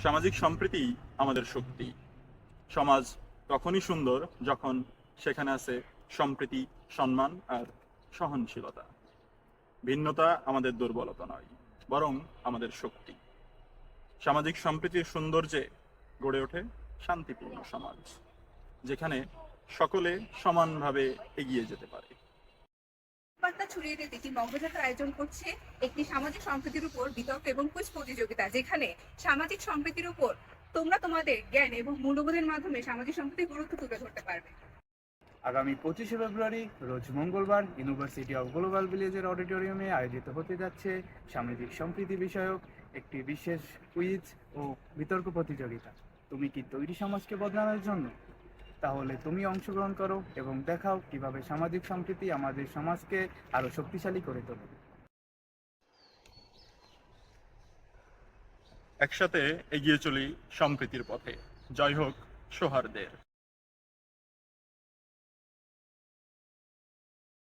সামাজিক সম্প্রীতি আমাদের শক্তি। সমাজ তখনই সুন্দর যখন সেখানে আছে সম্প্রীতি, সম্মান আর সহনশীলতা। ভিন্নতা আমাদের দুর্বলতা নয়, বরং আমাদের শক্তি। সামাজিক সম্প্রীতির সৌন্দর্যে গড়ে ওঠে শান্তিপূর্ণ সমাজ, যেখানে সকলে সমানভাবে এগিয়ে যেতে পারে। বার্তা ছড়িয়ে দিতে টিম বঙ্গযাত্রা আয়োজন করছে একটি সামাজিক সম্প্রীতির উপর বিতর্ক এবং কুইজ প্রতিযোগিতা, যেখানে সামাজিক সম্প্রীতির উপর তোমরা তোমাদের জ্ঞান এবং মূল্যবোধের মাধ্যমে সামাজিক সম্প্রীতির গুরুত্ব তুলে ধরতে পারবে। আগামী 25শে ফেব্রুয়ারি রোজ মঙ্গলবার ইউনিভার্সিটি অব গ্লোবাল ভিলেজের অডিটোরিয়ামে আয়োজিত হতে যাচ্ছে সামাজিক সম্প্রীতি বিষয়ক একটি বিশেষ কুইজ ও বিতর্ক প্রতিযোগিতা। তুমি কি তৈরি সমাজকে বদলানোর জন্য? তাহলে তুমি অংশগ্রহণ করো এবং দেখাও কিভাবে সামাজিক সম্প্রীতি আমাদের সমাজকে আরো শক্তিশালী করে তোলে। একসাথে এগিয়ে চলি সম্প্রীতির পথে। জয় হোক সৌহার্দ্যের।